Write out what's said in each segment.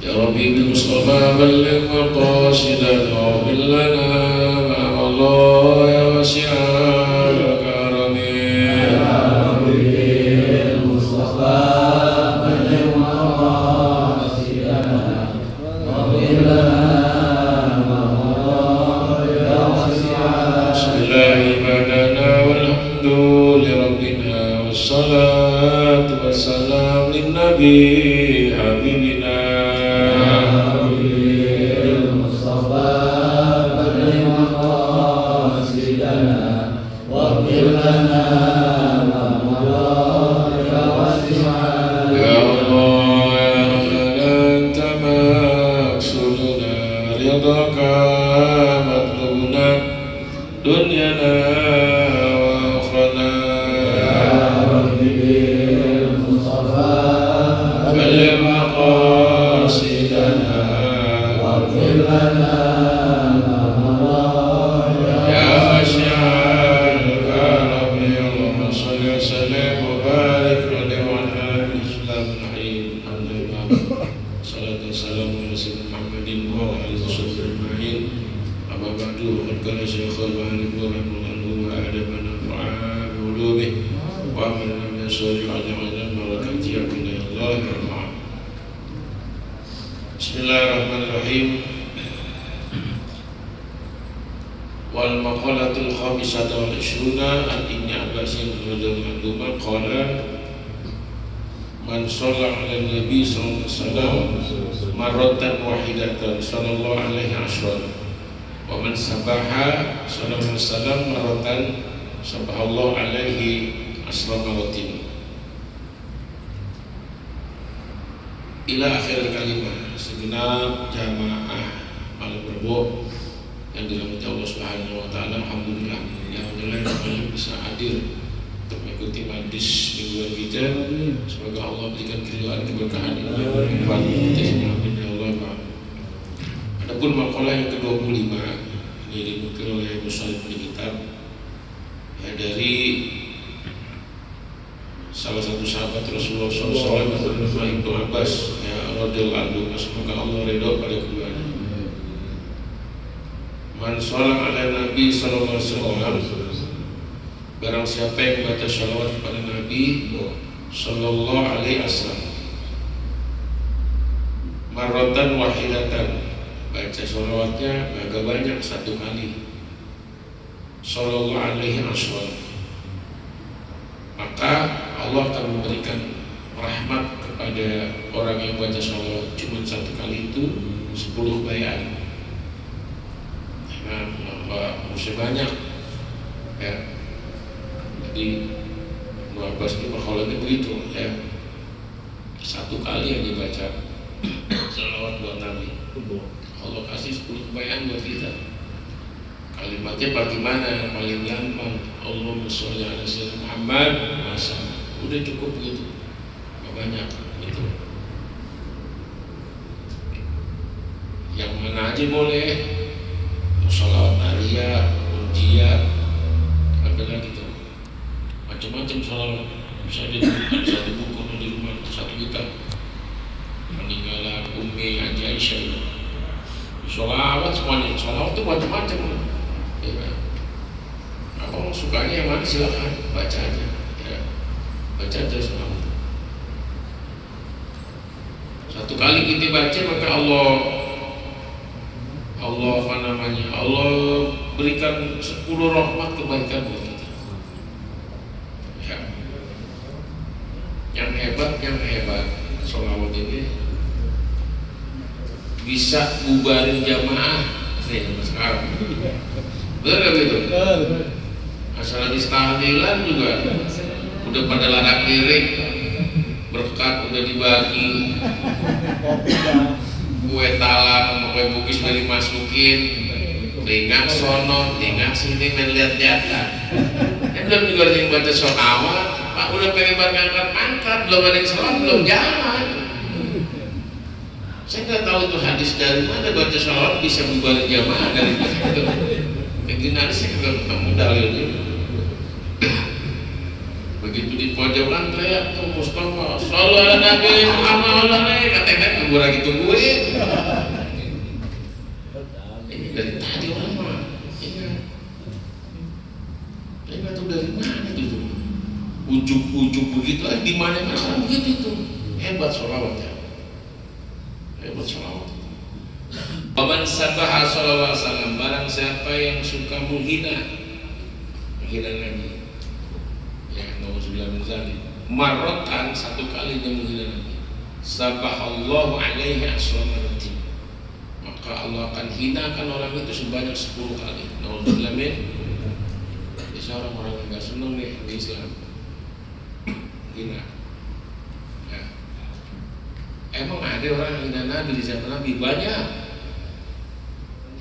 يا ربي بالمصطفى بلغ مقاصدنا واغفر لنا مع الله يا واسع الكرم يا ربي بالمصطفى بلغ مقاصدنا واغفر لنا مع الله يا واسع بسم الله عبادنا والحمد لربنا والصلاة والسلام للنبي حبيبنا دنيانا وأخرنا يا ربي بالمصطفى بلغ مقاصدنا واغفر لنا ما مضى يا واسع الكرم اللهم صل وسلم وبارك على الإسلام الحي الحمد لله صلاة والسلام على سيدنا محمد وعلى آله وصحبه أجمعين أما بعد فقد كان شيخ الوالد رحمه الله وأدبنا نفعا بعلومه وعملنا من الصالح وجعلنا بركاته من الله الرحمن. بسم الله الرحمن الرحيم. والمقالة الخامسة والعشرون عن ابن عباس رضي الله عنهما قال: من صلى على النبي صلى الله عليه وسلم مرة واحدة صلى الله عليه عشرا wa man sabaha sallallahu alaihi wasallam maratan sabahallahu alaihi asra maratin ila akhir kalimah. Segenap jamaah malam Rabu yang dirahmati Allah Subhanahu wa taala, alhamdulillah yang semuanya bisa hadir untuk mengikuti majlis mingguan kita. Semoga Allah berikan keridhaan keberkahan yang berlimpah atas Allah. Adapun makalah yang ke-25 ini dinukil oleh musannif di kitab ya, dari salah satu sahabat Rasulullah SAW, Ibnu Abbas ya radhiyallahu anhu, semoga Allah ridho pada keduanya. Man shollat ala Nabi sallallahu alaihi wasallam, barang siapa yang baca sholawat kepada Nabi sallallahu alaihi wasallam marratan wahidatan, baca sholawatnya agak banyak, satu kali, sallallahu alaihi wasallam, maka Allah akan memberikan rahmat kepada orang yang baca sholawat cuma satu kali itu 10 bayar. Masih banyak ya. Jadi Abbas ini makhluknya begitu ya, satu kali yang dibaca sholawat buat Nabi, Allah kasih 10 kebaikan buat kita. Kalimatnya bagaimana? Paling gampang, Allahumma sholli ala sayyidina Muhammad, masa udah cukup gitu, gak banyak gitu. Yang mana aja boleh, sholawat nariyah, unjiyah, ada lagi tuh macam-macam sholawat. Bisa ada satu buku di rumah, satu kitab peninggalan Ummi Haji Aisyah. Sholawat semuanya, sholawat itu macam-macam ya. Abang sukanya yang mana silakan baca aja ya, baca aja sholawat. Satu kali kita baca maka Allah apa namanya, Allah berikan 10 rahmat kebaikan buat kita ya. Yang hebat sholawat ini bisa bubarin jamaah nih sekarang, bener gak gitu? Masalah di tahlilan juga udah pada larak lirik, berkat udah dibagi, kue talam sama kue bugis udah dimasukin, telinga sono, telinga sini, main lihat-lihatan. Belum juga ada yang baca sholawat, Pak udah pengen ngangkat-ngangkat, belum ada yang sholat, belum jalan. Saya nggak tahu itu hadis dari mana baca sholawat bisa bubarin jamaah dari itu. Begini sih nggak ketemu dalilnya. Begitu di pojokan teriak tuh Mustafa, sallallahu alaihi Muhammad, katakan gue lagi tungguin. Ini dari tadi orang mah. Ini nggak tahu dari mana gitu. Ujuk-ujuk begitu, di mana-mana begitu itu. Hebat sholawat ya. Hebat sholawat. Waman sabaha sallallahu alaihi wasallam, barang siapa yang suka menghina lagi. Ya, nauzubillah min dzalik. Marratan, satu kali dia menghina lagi. Sabahallahu alaihi asramatin. Maka Allah akan hinakan orang itu sebanyak 10 kali. Nauzubillah min. Bisa orang-orang yang enggak senang nih di Islam. Hina. Ya. Emang ada orang yang hina Nabi di zaman Nabi? Banyak.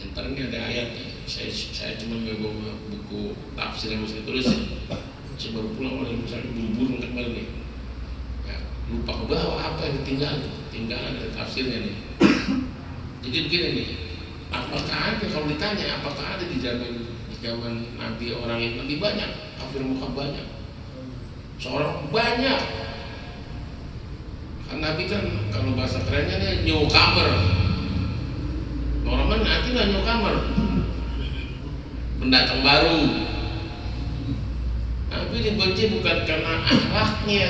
Ntar ini ada ayatnya. Saya cuma nggak bawa buku tafsir yang mesti tulis. Saya baru pulang dari misalnya buru-buru kemarin nih. Ya, lupa bawa apa yang tinggalan dari tafsirnya nih. Jadi begini nih. Apakah ada, kalau ditanya apakah ada di zaman Nabi orang yang lebih banyak, kafir muka banyak, seorang banyak. Kan Nabi kan kalau bahasa kerennya nih newcomer. Orang mana nanti nggak newcomer, pendatang baru. Nabi dibenci bukan karena akhlaknya,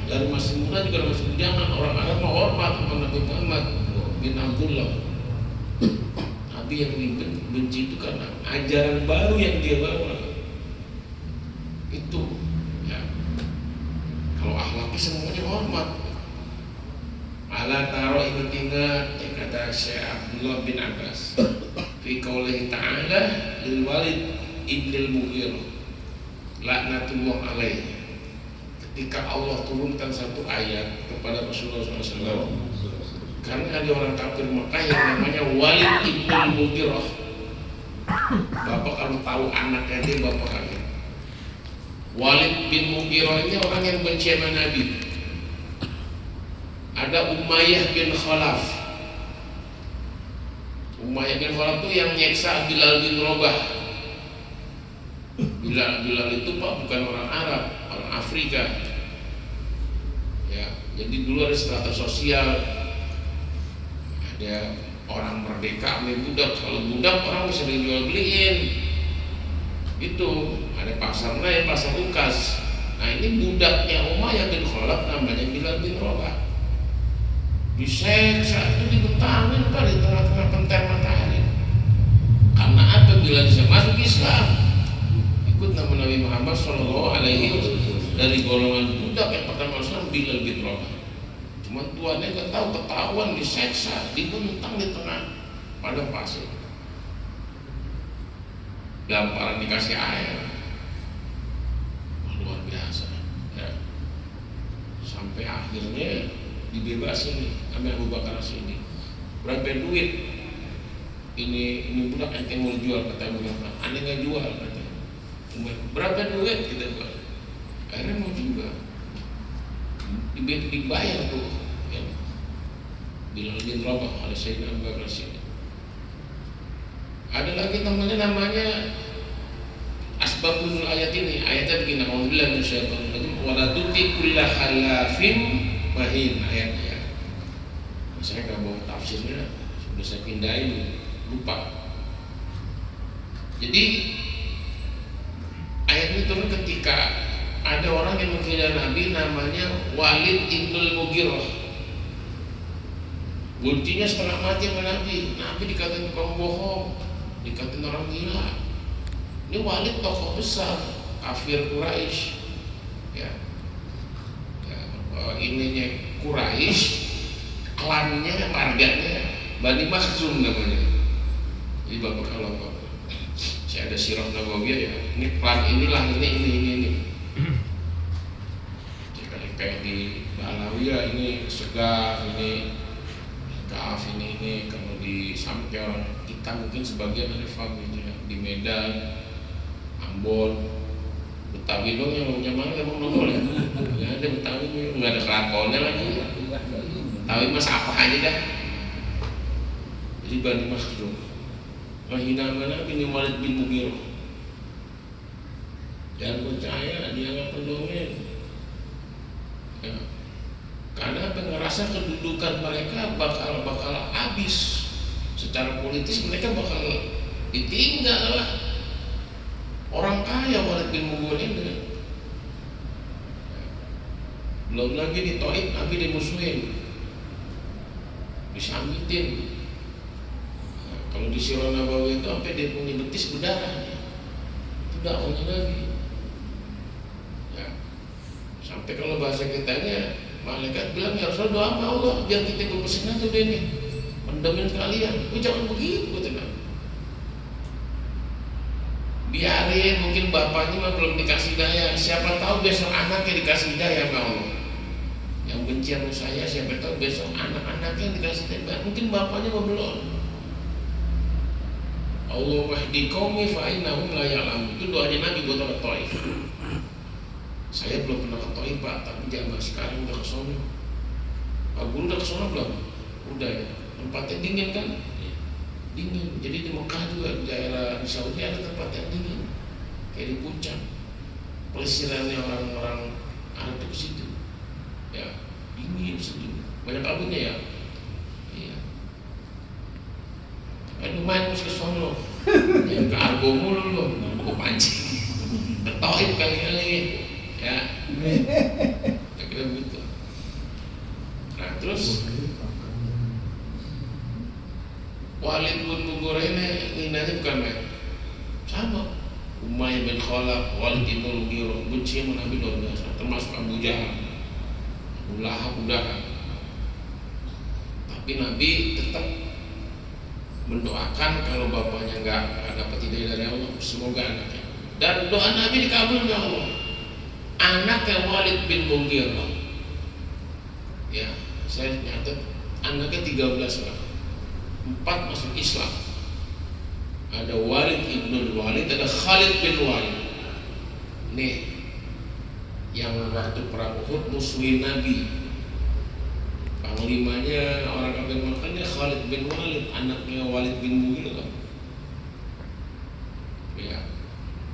dari masih muda juga masih bujangan. Orang Arab mau hormat kepada Nabi Muhammad bin Abdullah. Nabi yang dibenci itu karena ajaran baru yang dia bawa. Itu ya. Kalau akhlaknya semuanya hormat. Ala taro itu tinggal yang kata Syekh Abdullah bin Abbas fi qaulihi ta'ala lil Walid ibnil Mughirah laknatullah alaihi. Ketika Allah turunkan satu ayat kepada Rasulullah SAW, karena ada orang kafir Mekah yang namanya Walid ibnil Mughirah. Bapak kalau tahu anaknya dia bapak kaget. Walid bin Mughirah ini orang yang benci sama Nabi. Ada Umayyah bin Khalaf. Umayyah bin Khalaf itu yang nyeksa Bilal bin Rabah. Bilal itu Pak bukan orang Arab, orang Afrika. Ya, jadi dulu ada strata sosial. Ada orang merdeka sama budak. Kalau budak orang bisa dijual beliin. Itu ada pasar lain, pasar Lukas. Nah ini budaknya Umayyah bin Khalaf namanya Bilal bin Rabah. Diseksa itu dibentangin Pak di tengah-tengah pentas matahari. Karena apa? Bila bisa masuk Islam, ikut nama Nabi Muhammad SAW dari golongan budak yang pertama Islam, Bilal bin Rabah. Cuma tuannya nggak tahu, ketahuan diseksa, dibentang di tengah padang pasir. Gamparan dikasih air, luar biasa. Ya. Sampai akhirnya dibebasin nih sama Abu Bakar As-Siddiq. Berapa duit? Ini budak yang mau jual, kata Abu Bakar. Anda nggak jual, kata. Berapa duit kita jual? Akhirnya mau juga. Dibayar tuh. Ya. Bilal bin Rabah oleh Sayyidina Abu Bakar As-Siddiq. Ada lagi namanya asbabul ayat ini. Ayatnya begini, alhamdulillah minasyaitonir rajim wa la tuti kulla khalafin mahin ayat-ayat. Saya nggak bawa tafsirnya, sudah saya pindahin, lupa. Jadi ayat ini turun ketika ada orang yang menghina Nabi namanya Walid ibnul Mughirah. Buncinya setengah mati sama Nabi. Nabi dikatain tukang bohong, dikatain orang gila. Ini Walid tokoh besar, kafir Quraisy. Ya. Ininya Quraisy, klannya, marganya Bani Makhzum namanya. Jadi bapak kalau saya ada sirah Nabawiyah ya, ini klan inilah ini. Jadi kayak di Alawiyah ini Segaf, ini Kaaf, ini kalau di samping orang kita mungkin sebagian dari familinya di Medan, Ambon, Betawi dong yang punya mana emang nongol ya? Nggak ada Betawi, nggak ada kelakonnya lagi. Betawi mas apa aja dah. Jadi Bani Makhzum menghina mana bin Walid bin Mughirah. Jangan percaya dia nggak pendongeng. Ya. Karena pengeras merasa kedudukan mereka bakal habis secara politis, mereka bakal ditinggal lah. Orang kaya Walid bin Mughirah ini, belum lagi di Taif Nabi dimusuhin, disambitin. Kalau di Sirah Nabawi itu sampai dia punya betis berdarah, itu dakwahnya lagi. Ya. Sampai kalau bahasa kitanya, malaikat bilang ya Rasul doa sama Allah biar kita berpesan tuh dia nih, mendomin kalian. Jangan begitu, tenang. Biarin, mungkin bapaknya mah belum dikasih daya. Siapa tahu besok anaknya dikasih daya sama Allah. Yang benci sama saya, siapa tahu besok anak-anaknya dikasih daya. Mungkin bapaknya mah belum. Allah wahdi qaumi fa innahum la ya'lamun. Itu doanya Nabi buat orang Taif. Saya belum pernah ke Taif, Pak, tapi jamaah sekarang udah ke sono. Pak Guru udah ke sono belum? Udah ya. Tempatnya dingin kan? Dingin. Jadi di Mekah juga, di daerah di Saudi ada tempat yang dingin, kayak di puncak. Pelesirannya orang-orang Arab itu ke situ. Ya, dingin sejuk. Banyak kabutnya ya. Iya. Lumayan mesti ke sono. Yang ke Argo mulu loh, aku pancing. Ketaib kali-kali. Ya. Kira begitu. Nah, terus Walid bin Mughirah ini nanya bukan main. Sama Umayyah bin Khalaf, Walid bin Mughirah, benci sama Nabi luar biasa, termasuk Abu Jahal, Abu Lahab udah kan. Tapi Nabi tetap mendoakan kalau bapaknya nggak dapat hidayah dari Allah, semoga anaknya. Dan doa Nabi dikabul oleh Allah. Anaknya Walid bin Mughirah, ya saya nyatet anaknya 13 orang. 4 masuk Islam. Ada Walid ibn Walid, ada Khalid bin Walid. Nih, yang waktu perang Uhud musuhin Nabi. Panglimanya orang kafir Makkah Khalid bin Walid, anaknya Walid bin Mughirah. Ya,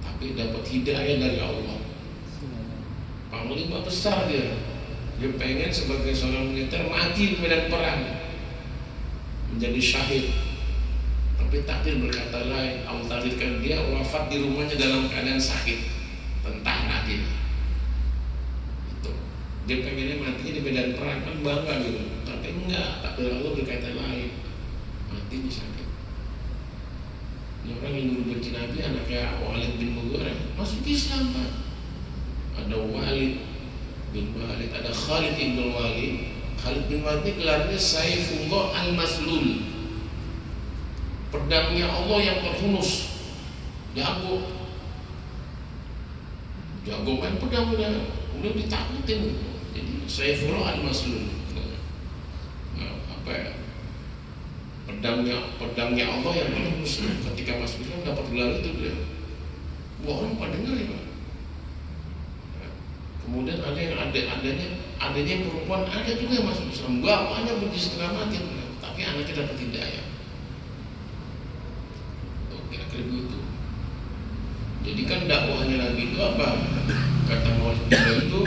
tapi dapat hidayah dari Allah. Panglima besar dia. Dia pengen sebagai seorang militer mati di medan perang, menjadi syahid. Tapi takdir berkata lain, Allah takdirkan dia wafat di rumahnya dalam keadaan sakit, tentara dia. Itu dia pengennya matinya di medan perang, kan bangga gitu. Tapi enggak, takdir Allah berkata lain, mati di sakit. Ini orang yang dulu benci Nabi, anaknya Walid bin Mughirah masuk Islam, Pak. Ada Walid bin Walid, ada Khalid bin Walid. Khalid bin Walid ini gelarnya Saifullah al-Maslul, pedangnya Allah yang terhunus. Jago main pedang, udah ditakutin. Jadi Saifullah al-Maslul. Nah, apa ya? Pedangnya Allah yang terhunus. Ketika masuk Islam dapat gelar itu dia. Wah, orang pada dengar ya, Pak. Kemudian ada yang adanya perempuan, ada juga yang masuk Islam. Bapaknya benci setengah mati, tapi anaknya dapat hidayah. Kira-kira begitu. Jadi kan dakwahnya Nabi itu apa? Kata Muhammad itu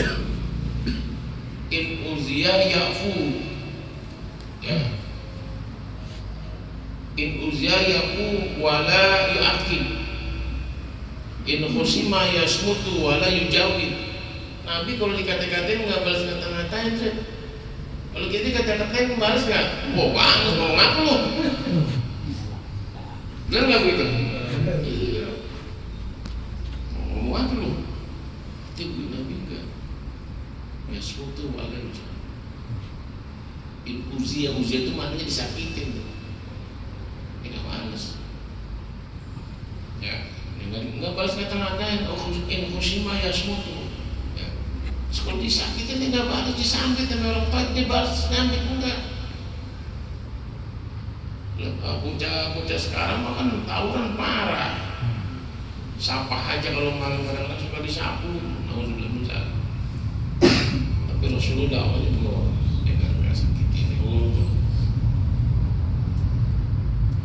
in uziya yafu, ya. In uziya yafu wala yu'aqib, in khusima yasmutu wala yujawid. Nabi kalau dikata-katain nggak balas kata-katain, kalau kita kata-katain balas nggak? Wah, banget ngomong apa lo? Benar nggak begitu? Iya. Ngomong apa lo? Itu Nabi nggak. Ya suatu wala usia itu maknanya disakitin, tidak balas. Ya, nggak balas kata-katain. In khusyima yasmutu. Kalau disakitin tidak balas, disambit sama orang tua, dia balas disambit enggak. Bocah sekarang makan tawuran parah. Sampah aja kalau malam kadang-kadang suka disapu. Tapi Rasulullah awalnya